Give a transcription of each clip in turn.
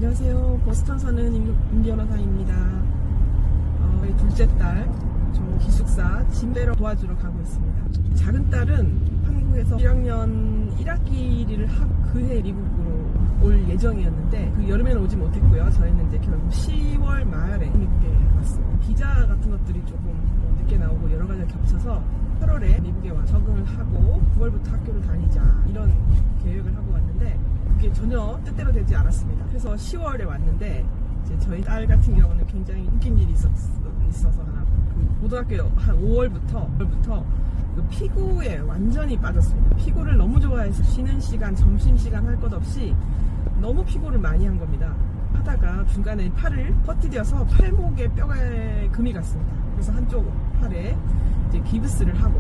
안녕하세요. 보스턴 사는 임 변호사입니다. 저희 둘째 딸, 기숙사 짐대로 도와주러 가고 있습니다. 작은 딸은 한국에서 1학년 1학기를 하고 그해 미국으로 올 예정이었는데 그 여름에는 오지 못했고요. 저희는 이제 결국 10월 말에 미국에 왔어요. 비자 같은 것들이 조금 늦게 나오고 여러 가지가 겹쳐서 8월에 미국에 와 적응을 하고 9월부터 학교를 다니자 이런 계획을 하고 왔는데 그게 전혀 뜻대로 되지 않았습니다. 그래서 10월에 왔는데 이제 저희 딸 같은 경우는 굉장히 웃긴 일이 있어서 하나 고등학교 한 5월부터 그 피구에 완전히 빠졌습니다. 피구를 너무 좋아해서 쉬는 시간, 점심시간 할 것 없이 너무 피구를 많이 한 겁니다. 하다가 중간에 팔을 퍼뜨려서 팔목에 뼈에 금이 갔습니다. 그래서 한쪽 팔에 이제 기부스를 하고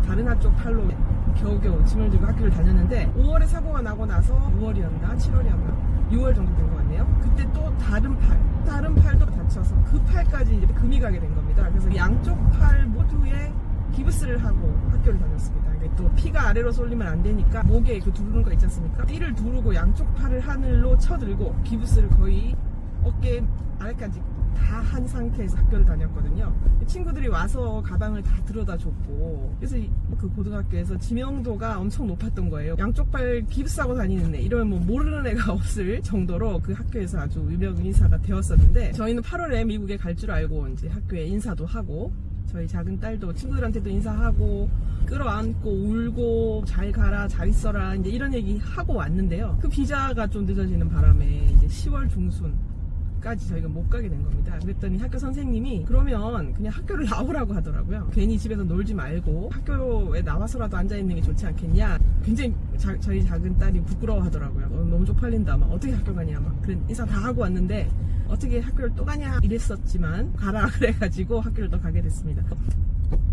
다른 한쪽 팔로 겨우겨우 짐을 들고 학교를 다녔는데 5월에 사고가 나고 나서 6월이었나 7월이었나 6월 정도 된 것 같네요. 그때 또 다른 팔도 다쳐서 그 팔까지 이제 금이 가게 된 겁니다. 그래서 양쪽 팔 모두에 기부스를 하고 학교를 다녔습니다. 이게 또 피가 아래로 쏠리면 안 되니까 목에 그 두르는 거 있지 않습니까? 띠를 두르고 양쪽 팔을 하늘로 쳐들고 기부스를 거의 어깨 아래까지 다 한 상태에서 학교를 다녔거든요. 친구들이 와서 가방을 다 들여다 줬고 그래서 그 고등학교에서 지명도가 엄청 높았던 거예요. 양쪽 팔 기부스하고 다니는 애 이러면 뭐 모르는 애가 없을 정도로 그 학교에서 아주 유명 인사가 되었었는데 저희는 8월에 미국에 갈 줄 알고 이제 학교에 인사도 하고 저희 작은 딸도 친구들한테도 인사하고 끌어안고 울고 잘 가라 잘 있어라 이제 이런 얘기 하고 왔는데요. 그 비자가 좀 늦어지는 바람에 이제 10월 중순까지 저희가 못 가게 된 겁니다. 그랬더니 학교 선생님이 그러면 그냥 학교를 나오라고 하더라고요. 괜히 집에서 놀지 말고 학교에 나와서라도 앉아있는 게 좋지 않겠냐. 굉장히 저희 작은 딸이 부끄러워하더라고요. 너무 쪽팔린다 막 어떻게 학교 가냐 막 그런 인사 다 하고 왔는데 어떻게 학교를 또 가냐 이랬었지만 가라 그래가지고 학교를 또 가게 됐습니다.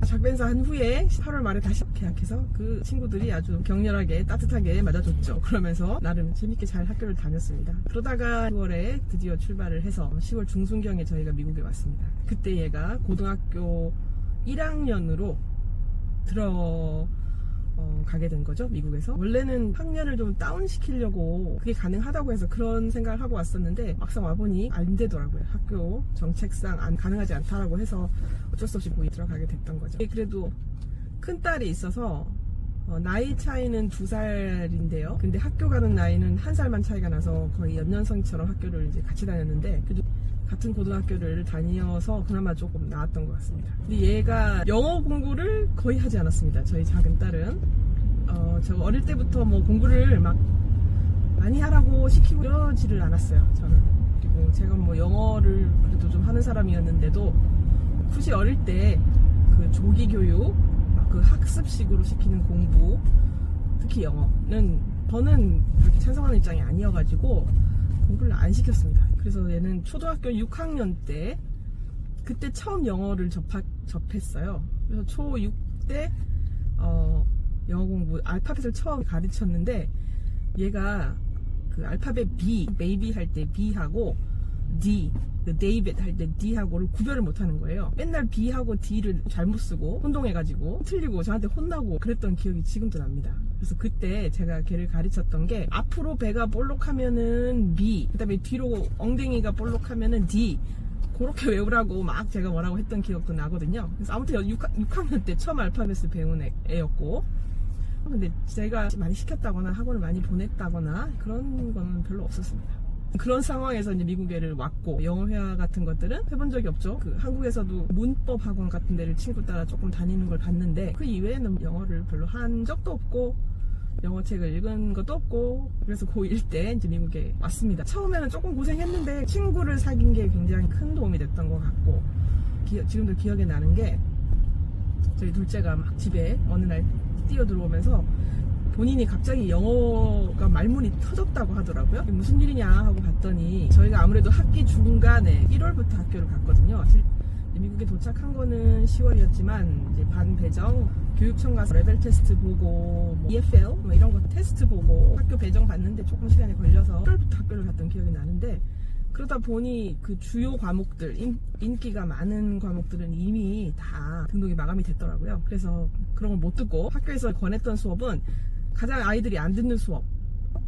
작변사 한 후에 8월 말에 다시 계약해서 그 친구들이 아주 격렬하게 따뜻하게 맞아줬죠. 그러면서 나름 재밌게 잘 학교를 다녔습니다. 그러다가 10월에 드디어 출발을 해서 10월 중순경에 저희가 미국에 왔습니다. 그때 얘가 고등학교 1학년으로 가게 된 거죠. 미국에서 원래는 학년을 좀 다운시키려고 그게 가능하다고 해서 그런 생각을 하고 왔었는데 막상 와보니 안 되더라고요. 학교 정책상 가능하지 않다라고 해서 어쩔 수 없이 거기 들어가게 됐던 거죠. 그래도 큰 딸이 있어서 나이 차이는 2살인데요. 근데 학교 가는 나이는 1살만 차이가 나서 거의 연년생처럼 학교를 이제 같이 다녔는데 그래도 같은 고등학교를 다녀서 그나마 조금 나았던 것 같습니다. 근데 얘가 영어 공부를 거의 하지 않았습니다. 저희 작은 딸은 저 어릴 때부터 뭐 공부를 막 많이 하라고 시키고 이러지를 않았어요. 저는. 그리고 제가 뭐 영어를 그래도 좀 하는 사람이었는데도 굳이 어릴 때 그 조기 교육 그 학습식으로 시키는 공부 특히 영어는 저는 그렇게 찬성하는 입장이 아니어가지고 공부를 안 시켰습니다. 그래서 얘는 초등학교 6학년 때 그때 처음 영어를 접했어요. 그래서 초6 때 영어 공부 알파벳을 처음 가르쳤는데 얘가 그 알파벳 B, baby 할 때 B하고 D, 그 David 할 때 D하고를 구별을 못하는 거예요. 맨날 B하고 D를 잘못 쓰고 혼동해가지고 틀리고 저한테 혼나고 그랬던 기억이 지금도 납니다. 그래서 그때 제가 걔를 가르쳤던 게 앞으로 배가 볼록하면은 B, 그 다음에 뒤로 엉덩이가 볼록하면은 D 그렇게 외우라고 막 제가 뭐라고 했던 기억도 나거든요. 그래서 아무튼 6학년 때 처음 알파벳을 배운 애였고 근데 제가 많이 시켰다거나 학원을 많이 보냈다거나 그런 건 별로 없었습니다. 그런 상황에서 이제 미국에를 왔고 영어 회화 같은 것들은 해본 적이 없죠. 그 한국에서도 문법 학원 같은 데를 친구 따라 조금 다니는 걸 봤는데 그 이외에는 영어를 별로 한 적도 없고 영어 책을 읽은 것도 없고 그래서 고1 때 이제 미국에 왔습니다. 처음에는 조금 고생했는데 친구를 사귄 게 굉장히 큰 도움이 됐던 것 같고 지금도 기억에 나는 게 저희 둘째가 막 집에 어느 날 뛰어들어오면서 본인이 갑자기 영어가 말문이 터졌다고 하더라고요. 무슨 일이냐 하고 봤더니 저희가 아무래도 학기 중간에 1월부터 학교를 갔거든요. 미국에 도착한 거는 10월이었지만 이제 반배정 교육청 가서 레벨 테스트 보고 뭐 EFL 뭐 이런 거 테스트 보고 학교 배정 받는데 조금 시간이 걸려서 1월부터 학교를 갔던 기억이 나는데 그러다 보니 그 주요 과목들 인기가 많은 과목들은 이미 다 등록이 마감이 됐더라고요. 그래서 그런 걸 못 듣고 학교에서 권했던 수업은 가장 아이들이 안 듣는 수업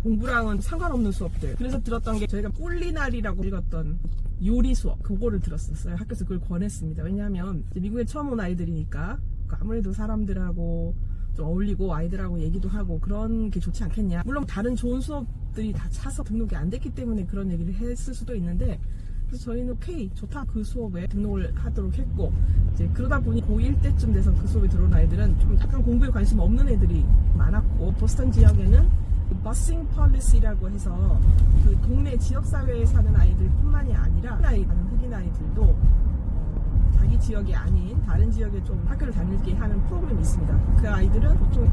공부랑은 상관없는 수업들. 그래서 들었던 게 저희가 꿀리나리라고 읽었던 요리 수업, 그거를 들었었어요. 학교에서 그걸 권했습니다. 왜냐하면 이제 미국에 처음 온 아이들이니까 아무래도 사람들하고 좀 어울리고 아이들하고 얘기도 하고 그런 게 좋지 않겠냐. 물론 다른 좋은 수업들이 다 차서 등록이 안 됐기 때문에 그런 얘기를 했을 수도 있는데, 그래서 저희는 오케이 좋다, 그 수업에 등록을 하도록 했고, 이제 그러다 보니 고1 때쯤 돼서 그 수업에 들어온 아이들은 좀 약간 공부에 관심 없는 애들이 많았고, 보스턴 지역에는 버싱 폴리시라고 해서 그 동네 지역사회에 사는 아이들뿐만이 아니라 흑인 아이들도 자기 지역이 아닌 다른 지역에 좀 학교를 다니게 하는 프로그램이 있습니다. 그 아이들은 보통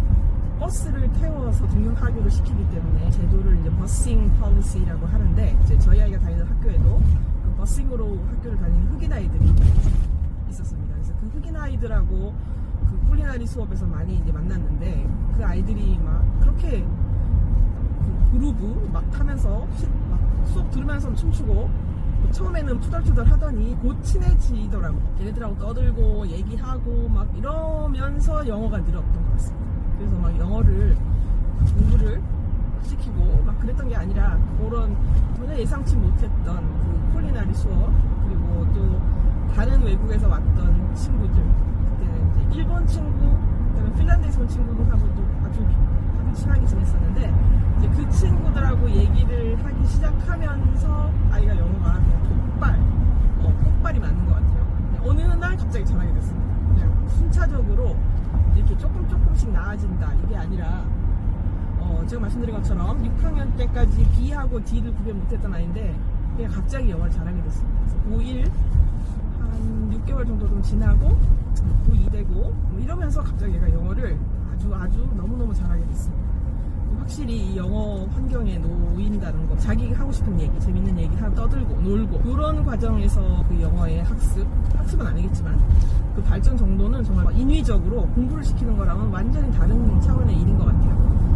버스를 태워서 등록하기로 시키기 때문에 제도를 이제 버싱 폴리시라고 하는데, 이제 저희 아이가 다니는 학교에도 그 버싱으로 학교를 다니는 흑인 아이들이 있었습니다. 그래서 그 흑인 아이들하고 그 꿀리나리 수업에서 많이 이제 만났는데, 그 아이들이 막 그렇게 그루브 막 타면서 막 수업 들으면서 춤추고, 처음에는 투덜투덜 하더니 곧 친해지더라고. 얘네들하고 떠들고 얘기하고 막 이러면서 영어가 늘었던 것 같습니다. 그래서 막 영어를 공부를 시키고 막 그랬던 게 아니라, 그런 전혀 예상치 못했던 그 콜리나리 수업, 그리고 또 다른 외국에서 왔던 친구들, 그때는 이제 일본 친구, 그다음에 핀란드에서 온 친구들하고도 아주 친하게 지냈었는데, 이제 그 친구들하고 얘기를 하기 시작하면서 아이가 영어가 그냥 폭발이 맞는 것 같아요. 어느 날 갑자기 잘하게 됐습니다. 그냥 순차적으로 이렇게 조금씩 나아진다, 이게 아니라 제가 말씀드린 것처럼 6학년 때까지 B하고 D를 구별 못했던 아이인데 그냥 갑자기 영어를 잘하게 됐습니다. 그래서 고1 한 6개월 정도 좀 지나고 고2 되고 뭐 이러면서 갑자기 얘가 영어를 아주 너무너무 잘하게 됐습니다. 확실히 이 영어 환경에 놓인다는 거, 자기 하고 싶은 얘기, 재밌는 얘기 하고 떠들고 놀고, 이런 과정에서 그 영어의 학습은 아니겠지만 그 발전 정도는 정말 인위적으로 공부를 시키는 거랑은 완전히 다른 차원의 일인 것 같아요.